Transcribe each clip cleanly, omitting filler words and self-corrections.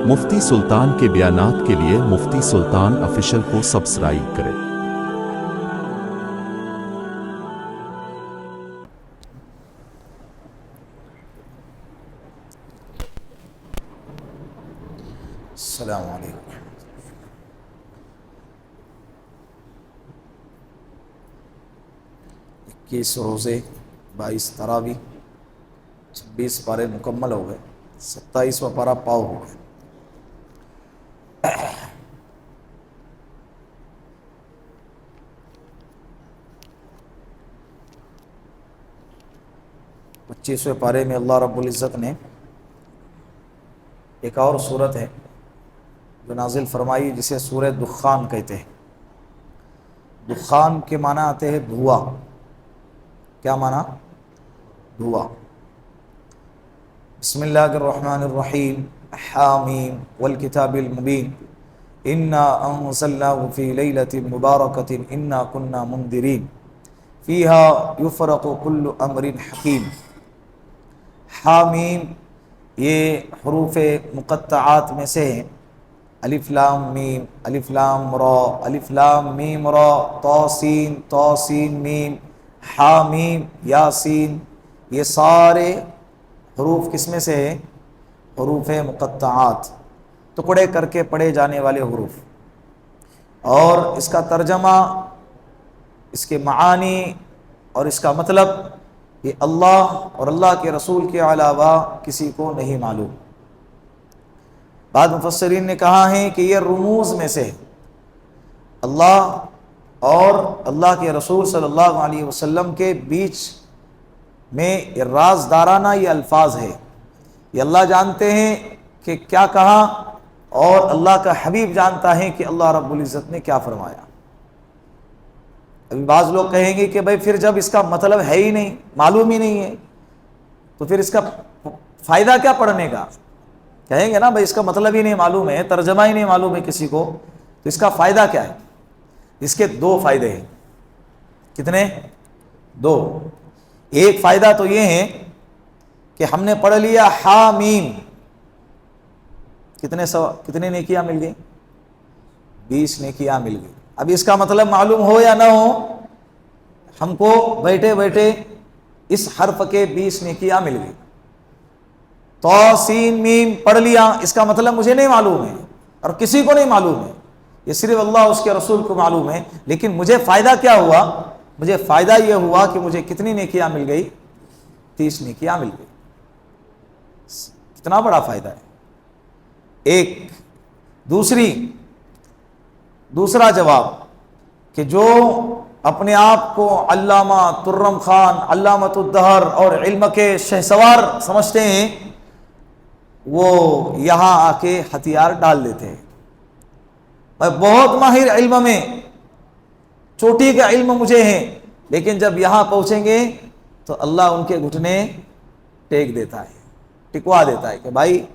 مفتی سلطان کے بیانات کے لیے مفتی سلطان آفیشل کو سبسکرائب کریں۔ السلام علیکم۔ 21 روزے، 22 تراویح، 26 پارے مکمل ہو گئے، 27واں پارہ پاؤ ہو گئے۔ پچیسویں پارے میں اللہ رب العزت نے ایک اور صورت ہے جو نازل فرمائی، جسے سورہ دخان کہتے ہیں۔ دخان کے معنی آتے ہیں دھواں۔ کیا معنی؟ دھواں۔ بسم اللہ الرحمن الرحیم، حامیم والکتاب المبین، انا انزلناه فی لیلۃ مبارکۃ انا کنا منذرین فیہا یفرق کل امر حکیم۔ حامیم یہ حروف مقطعات میں سے ہیں۔ الف لام میم، الف لام را، الف لام میم را، طا سین میم، حامیم یاسین، یہ سارے حروف کس میں سے ہیں؟ حروف مقطعات، ٹکڑے کر کے پڑھے جانے والے حروف۔ اور اس کا ترجمہ، اس کے معانی اور اس کا مطلب یہ اللہ اور اللہ کے رسول کے علاوہ کسی کو نہیں معلوم۔ بعض مفسرین نے کہا ہے کہ یہ رموز میں سے اللہ اور اللہ کے رسول صلی اللہ علیہ وسلم کے بیچ میں یہ رازدارانہ یہ الفاظ ہے۔ یہ اللہ جانتے ہیں کہ کیا کہا، اور اللہ کا حبیب جانتا ہے کہ اللہ رب العزت نے کیا فرمایا۔ ابھی بعض لوگ کہیں گے کہ بھائی پھر جب اس کا مطلب ہے ہی نہیں، معلوم ہی نہیں ہے، تو پھر اس کا فائدہ کیا پڑھنے کا؟ کہیں گے نا بھائی اس کا مطلب ہی نہیں معلوم ہے، ترجمہ ہی نہیں معلوم ہے کسی کو، تو اس کا فائدہ کیا ہے؟ اس کے دو فائدے ہیں۔ کتنے؟ دو۔ ایک فائدہ تو یہ ہے کہ ہم نے پڑھ لیا حامیم، کتنے نیکیاں مل گئی؟ 20 نیکیاں مل گئی۔ اب اس کا مطلب معلوم ہو یا نہ ہو، ہم کو بیٹھے بیٹھے اس حرف کے 20 نیکیاں مل گئی۔ طا سین میم پڑھ لیا، اس کا مطلب مجھے نہیں معلوم ہے اور کسی کو نہیں معلوم ہے، یہ صرف اللہ اس کے رسول کو معلوم ہے، لیکن مجھے فائدہ کیا ہوا؟ مجھے فائدہ یہ ہوا کہ مجھے کتنی نیکیاں مل گئی؟ 30 نیکیاں مل گئی۔ کتنا بڑا فائدہ ہے۔ ایک دوسرا جواب کہ جو اپنے آپ کو علامہ ترم خان، علامۃ الدہر اور علم کے شہسوار سمجھتے ہیں، وہ یہاں آ کے ہتھیار ڈال دیتے ہیں۔ میں بہت ماہر علم میں، چوٹی کا علم مجھے ہے، لیکن جب یہاں پہنچیں گے تو اللہ ان کے گھٹنے ٹیک دیتا ہے، ٹکوا دیتا ہے کہ بھائی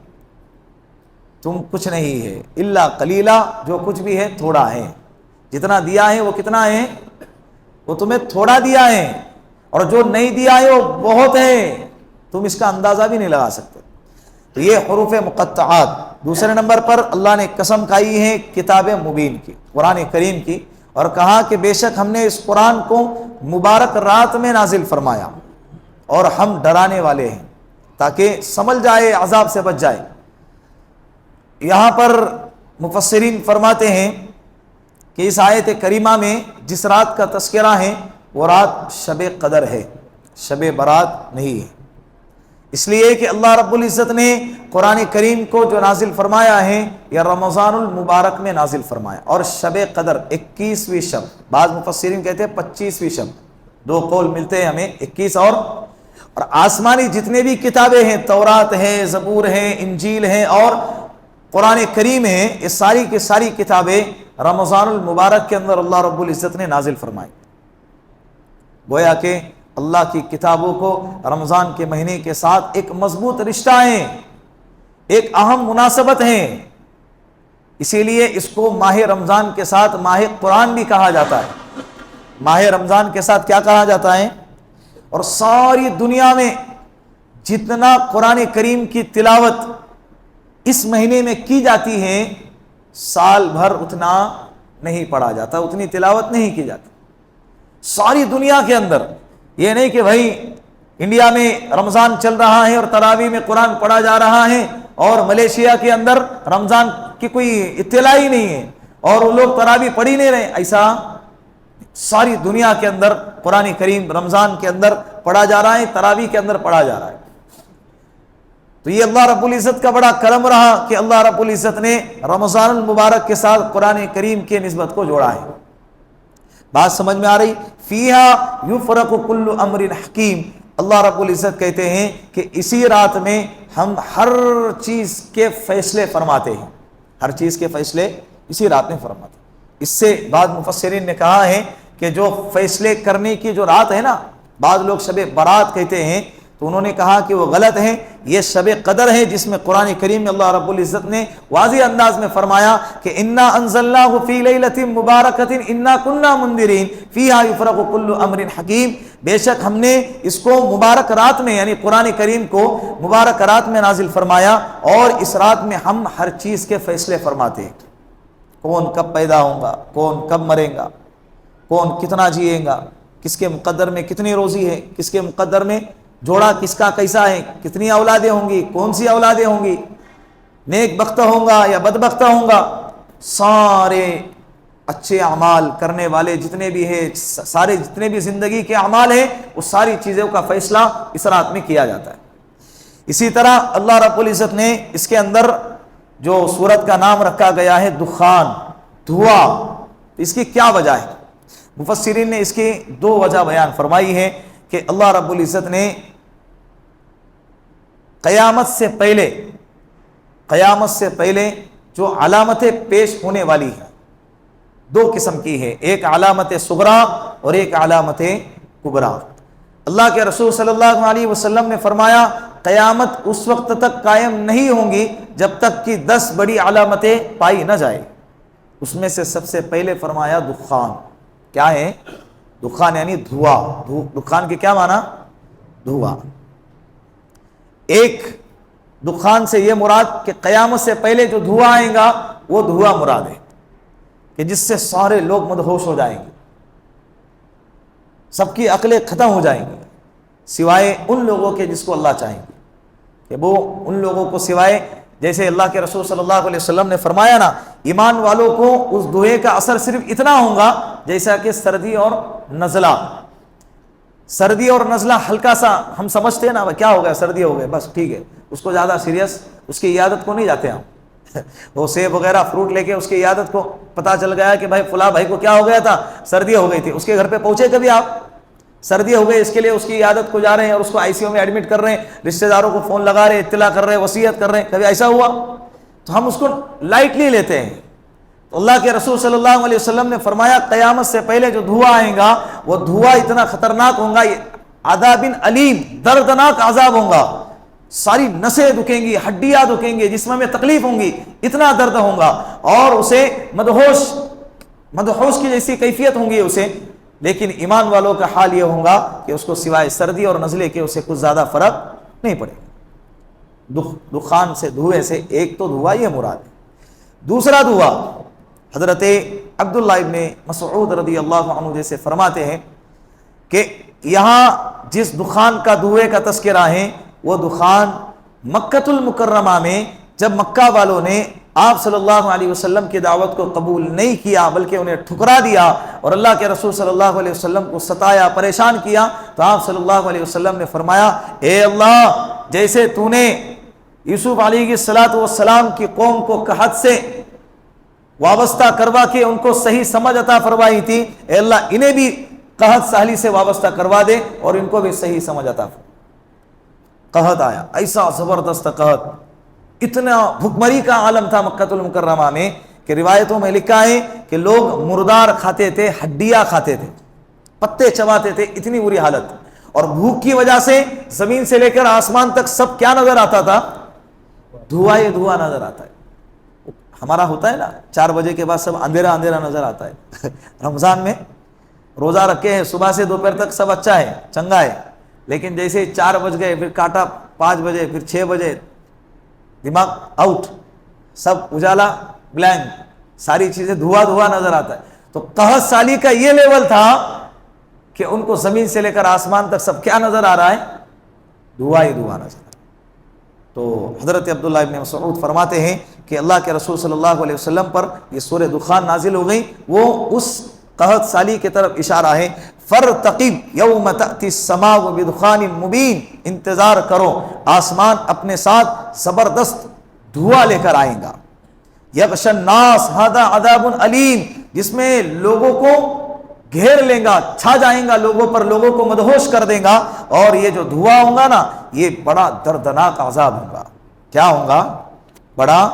تم کچھ نہیں ہے، الا قلیلا، جو کچھ بھی ہے تھوڑا ہے، جتنا دیا ہے وہ کتنا ہے؟ وہ تمہیں تھوڑا دیا ہے، اور جو نہیں دیا ہے وہ بہت ہے، تم اس کا اندازہ بھی نہیں لگا سکتے۔ تو یہ حروف مقطعات۔ دوسرے نمبر پر اللہ نے قسم کھائی ہے کتاب مبین کی، قرآن کریم کی، اور کہا کہ بے شک ہم نے اس قرآن کو مبارک رات میں نازل فرمایا اور ہم ڈرانے والے ہیں تاکہ سنبھل جائے، عذاب سے بچ جائے۔ یہاں پر مفسرین فرماتے ہیں کہ اس آیت کریمہ میں جس رات کا تذکرہ ہے وہ رات شب قدر ہے، شب برات نہیں ہے، اس لیے کہ اللہ رب العزت نے قرآن کریم کو جو نازل فرمایا ہے یا رمضان المبارک میں نازل فرمایا، اور شب قدر 21ویں شب، بعض مفسرین کہتے ہیں 25ویں شب، دو قول ملتے ہیں ہمیں، 21 اور آسمانی جتنے بھی کتابیں ہیں، تورات ہے، زبور ہے، انجیل ہے اور قرآن کریم ہے، یہ ساری کی ساری کتابیں رمضان المبارک کے اندر اللہ رب العزت نے نازل فرمائی۔ گویا کہ اللہ کی کتابوں کو رمضان کے مہینے کے ساتھ ایک مضبوط رشتہ ہے، ایک اہم مناسبت ہے، اسی لیے اس کو ماہ رمضان کے ساتھ ماہ قرآن بھی کہا جاتا ہے۔ ماہ رمضان کے ساتھ کیا کہا جاتا ہے؟ اور ساری دنیا میں جتنا قرآن کریم کی تلاوت اس مہینے میں کی جاتی ہیں سال بھر اتنا نہیں پڑھا جاتا، اتنی تلاوت نہیں کی جاتی ساری دنیا کے اندر۔ یہ نہیں کہ بھائی انڈیا میں رمضان چل رہا ہے اور تراویح میں قرآن پڑھا جا رہا ہے اور ملیشیا کے اندر رمضان کی کوئی اطلاع ہی نہیں ہے اور وہ لوگ تراویح پڑھ ہی نہیں رہے، ایسا ساری دنیا کے اندر قرآن کریم رمضان کے اندر پڑھا جا رہا ہے، تراویح کے اندر پڑھا جا رہا ہے۔ تو یہ اللہ رب العزت کا بڑا کرم رہا کہ اللہ رب العزت نے رمضان المبارک کے ساتھ قرآن کریم کے نسبت کو جوڑا ہے۔ بات سمجھ میں آ رہی؟ فیہا یفرق کل امر حکیم، اللہ رب العزت کہتے ہیں کہ اسی رات میں ہم ہر چیز کے فیصلے فرماتے ہیں، ہر چیز کے فیصلے اسی رات میں فرماتے ہیں۔ اس سے بعض مفسرین نے کہا ہے کہ جو فیصلے کرنے کی جو رات ہے نا، بعض لوگ شب برات کہتے ہیں، تو انہوں نے کہا کہ وہ غلط ہے، یہ شب قدر ہے جس میں قرآن کریم میں اللہ رب العزت نے واضح انداز میں فرمایا کہ انا انزلناہ فی لیلۃ مبارکۃ انا کنا منذرین فیہا یفرق کل امر حکیم، بے شک ہم نے اس کو مبارک رات میں یعنی قرآن کریم کو مبارک رات میں نازل فرمایا اور اس رات میں ہم ہر چیز کے فیصلے فرماتے ہیں۔ کون کب پیدا ہوگا، کون کب مرے گا، کون کتنا جیے گا، کس کے مقدر میں کتنی روزی ہے، کس کے مقدر میں جوڑا کس کا کیسا ہے، کتنی اولادیں ہوں گی، کون سی اولادیں ہوں گی، نیک بخت ہوں گا یا بد بخت ہوں گا، سارے اچھے اعمال کرنے والے جتنے بھی ہیں، سارے جتنے بھی زندگی کے اعمال ہیں، اس ساری چیزوں کا فیصلہ اس رات میں کیا جاتا ہے۔ اسی طرح اللہ رب العزت نے اس کے اندر جو سورت کا نام رکھا گیا ہے دخان، دھواں، اس کی کیا وجہ ہے؟ مفسرین نے اس کی دو وجہ بیان فرمائی ہے کہ اللہ رب العزت نے قیامت سے پہلے جو علامتیں پیش ہونے والی ہیں دو قسم کی ہے، ایک علامت صغرا اور ایک علامت کبرا۔ اللہ کے رسول صلی اللہ علیہ وسلم نے فرمایا قیامت اس وقت تک قائم نہیں ہوں گی جب تک کہ 10 بڑی علامتیں پائی نہ جائے۔ اس میں سے سب سے پہلے فرمایا دخان۔ کیا ہے دخان؟ یعنی دھواں۔ دخان کے کیا معنی؟ دھواں۔ ایک دخان سے یہ مراد کہ قیامت سے پہلے جو دھواں آئے گا وہ دھواں مراد ہے کہ جس سے سارے لوگ مدہوش ہو جائیں گے، سب کی عقلیں ختم ہو جائیں گی سوائے ان لوگوں کے جس کو اللہ چاہیں گے، کہ وہ ان لوگوں کو سوائے، جیسے اللہ کے رسول صلی اللہ علیہ وسلم نے فرمایا نا، ایمان والوں کو اس دھوئے کا اثر صرف اتنا ہوگا جیسا کہ سردی اور نزلہ۔ سردی اور نزلہ ہلکا سا ہم سمجھتے ہیں نا کیا ہو گیا، سردی ہو گئے بس ٹھیک ہے، اس کو زیادہ سیریس اس کی عیادت کو نہیں جاتے ہم وہ سیب وغیرہ فروٹ لے کے اس کی عیادت کو پتا چل گیا کہ بھائی فلاں بھائی کو کیا ہو گیا تھا، سردی ہو گئی تھی، اس کے گھر پہ پہنچے کبھی آپ؟ سردی ہو گئی اس کے لیے اس کی عیادت کو جا رہے ہیں اور اس کو آئی سی یو میں ایڈمٹ کر رہے ہیں، رشتہ داروں کو فون لگا رہے ہیں، اطلاع کر رہے ہیں، وصیت کر رہے ہیں، کبھی ایسا ہوا؟ تو ہم اس کو لائٹلی لیتے ہیں۔ تو اللہ کے رسول صلی اللہ علیہ وسلم نے فرمایا قیامت سے پہلے جو دھواں آئے گا وہ دھواں اتنا خطرناک ہوگا، عذاب علیم، دردناک عذاب ہوگا، ساری نسیں دکھیں گی، ہڈیاں دکھیں گی، جسم میں تکلیف ہوں گی، اتنا درد ہوگا اور اسے مدہوش کی جیسی کیفیت ہوں گی اسے۔ لیکن ایمان والوں کا حال یہ ہوگا کہ اس کو سوائے سردی اور نزلے کے اسے کچھ زیادہ فرق نہیں پڑے گا۔ دخان سے، دھوئے سے، ایک تو دھواں یہ مراد ہے۔ دوسرا دھواں حضرت عبداللہ ابن مسعود رضی اللہ عنہ جیسے فرماتے ہیں کہ یہاں جس دخان کا دھوئے کا تذکرہ ہے وہ دخان مکۃ المکرمہ میں جب مکہ والوں نے آپ صلی اللہ علیہ وسلم کی دعوت کو قبول نہیں کیا بلکہ انہیں ٹھکرا دیا اور اللہ کے رسول صلی اللہ علیہ وسلم کو ستایا، پریشان کیا، تو آپ صلی اللہ علیہ وسلم نے فرمایا اے اللہ، جیسے تو نے یوسف علیہ السلام کی قوم کو قحط سے وابستہ کروا کے ان کو صحیح سمجھ عطا فرمائی تھی، اے اللہ انہیں بھی قحط سہلی سے وابستہ کروا دے اور ان کو بھی صحیح سمجھ عطا فرما۔ قحط آیا، ایسا زبردست قحط، اتنا بھکمری کا عالم تھا مکۃ المکرمہ میں کہ روایتوں میں لکھا ہے کہ لوگ مردار کھاتے تھے، ہڈیاں کھاتے تھے، پتے چباتے تھے، اتنی بری حالت، اور بھوک کی وجہ سے زمین سے لے کر آسمان تک سب کیا نظر آتا تھا؟ دھواں دھواں نظر آتا ہے۔ ہمارا ہوتا ہے نا 4 بجے کے بعد سب اندھیرا اندھیرا نظر آتا ہے رمضان میں روزہ رکھے ہیں، صبح سے دوپہر تک سب اچھا ہے، چنگا ہے، لیکن جیسے 4 بج گئے پھر کاٹا 5 بجے، پھر 6 بجے دماغ آؤٹ، سب اجالا بلینک، ساری چیزیں دھواں دھواں نظر آتا ہے. تو قحط سالی کا یہ لیول تھا کہ ان کو زمین سے لے کر آسمان تک سب کیا نظر آ رہا ہے؟ دھواں ہی دھواں نظر آ رہا ہے. تو حضرت عبداللہ ابن مسعود فرماتے ہیں کہ اللہ کے رسول صلی اللہ علیہ وسلم پر یہ سورہ دخان نازل ہو گئی، وہ اس قحط سالی کی طرف اشارہ ہے. فَارْتَقِبْ يَوْمَ تَأْتِي السَّمَاءُ بِدُخَانٍ مُبِينٍ، انتظار کرو، آسمان اپنے ساتھ زبردست دھواں لے کر آئیں گا. یغشی الناس ھذا عذاب علیم، جس میں لوگوں کو گھیر لیں گا، چھا جائیں گا لوگوں پر، لوگوں کو مدہوش کر دیں گا. اور یہ جو دھواں ہوگا نا، یہ بڑا دردناک عذاب ہوگا. کیا ہوگا؟ بڑا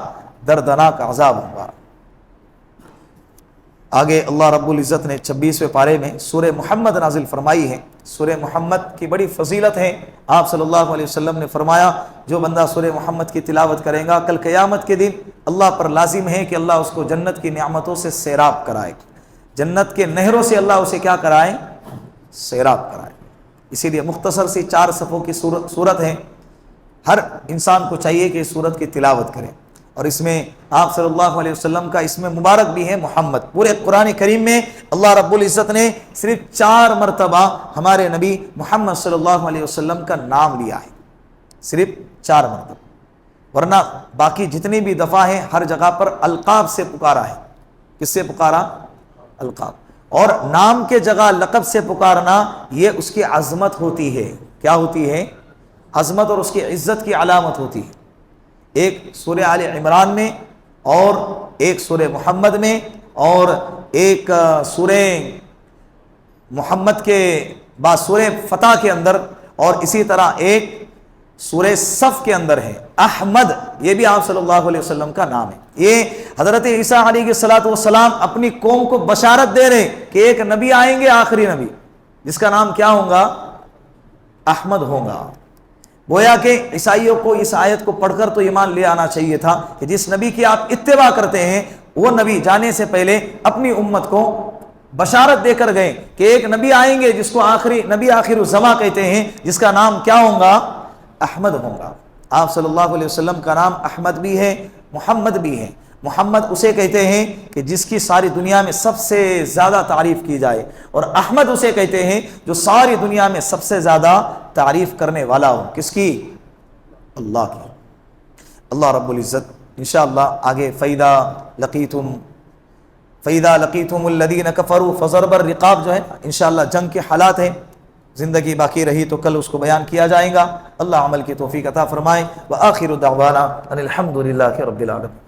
دردناک عذاب ہوگا. آگے اللہ رب العزت نے 26ویں پارے میں سورہ محمد نازل فرمائی ہے. سورہ محمد کی بڑی فضیلت ہے. آپ صلی اللہ علیہ وسلم نے فرمایا جو بندہ سورہ محمد کی تلاوت کرے گا کل قیامت کے دن اللہ پر لازم ہے کہ اللہ اس کو جنت کی نعمتوں سے سیراب کرائے، جنت کے نہروں سے اللہ اسے کیا کرائے؟ سیراب کرائے. اسی لیے مختصر سی 4 صفحوں کی سورت ہے. ہر انسان کو چاہیے کہ اس سورت کی تلاوت کرے. اور اس میں آپ صلی اللہ علیہ وسلم کا اسم مبارک بھی ہے محمد. پورے قرآن کریم میں اللہ رب العزت نے صرف 4 مرتبہ ہمارے نبی محمد صلی اللہ علیہ وسلم کا نام لیا ہے، صرف 4 مرتبہ. ورنہ باقی جتنی بھی دفعہ ہیں ہر جگہ پر القاب سے پکارا ہے. کس سے پکارا؟ القاب. اور نام کے جگہ لقب سے پکارنا یہ اس کی عظمت ہوتی ہے. کیا ہوتی ہے؟ عظمت اور اس کی عزت کی علامت ہوتی ہے. ایک سورہ آل عمران میں اور ایک سورہ محمد میں اور ایک سورہ محمد کے بعد سورہ فتح کے اندر اور اسی طرح ایک سورہ صف کے اندر ہے احمد. یہ بھی آپ صلی اللہ علیہ وسلم کا نام ہے. یہ حضرت عیسیٰ علیہ السلام اپنی قوم کو بشارت دے رہے کہ ایک نبی آئیں گے، آخری نبی، جس کا نام کیا ہوگا؟ احمد ہوگا. گویا کہ عیسائیوں کو اس آیت کو پڑھ کر تو ایمان لے آنا چاہیے تھا کہ جس نبی کی آپ اتباع کرتے ہیں وہ نبی جانے سے پہلے اپنی امت کو بشارت دے کر گئے کہ ایک نبی آئیں گے جس کو آخری نبی آخر الزماں کہتے ہیں، جس کا نام کیا ہوگا؟ احمد ہوگا. آپ صلی اللہ علیہ وسلم کا نام احمد بھی ہے، محمد بھی ہے. محمد اسے کہتے ہیں کہ جس کی ساری دنیا میں سب سے زیادہ تعریف کی جائے، اور احمد اسے کہتے ہیں جو ساری دنیا میں سب سے زیادہ تعریف کرنے والا ہو. کس کی؟ اللہ کی. اللہ رب العزت انشاءاللہ آگے فَإِذَا لَقِيتُمُ الَّذِينَ كَفَرُوا فَضَرْبَ الرِّقَابِ جو ہے انشاءاللہ جنگ کے حالات ہیں، زندگی باقی رہی تو کل اس کو بیان کیا جائے گا. اللہ عمل کی توفیق عطا فرمائے. وآخر دعوانا ان الحمد للہ رب العالمین.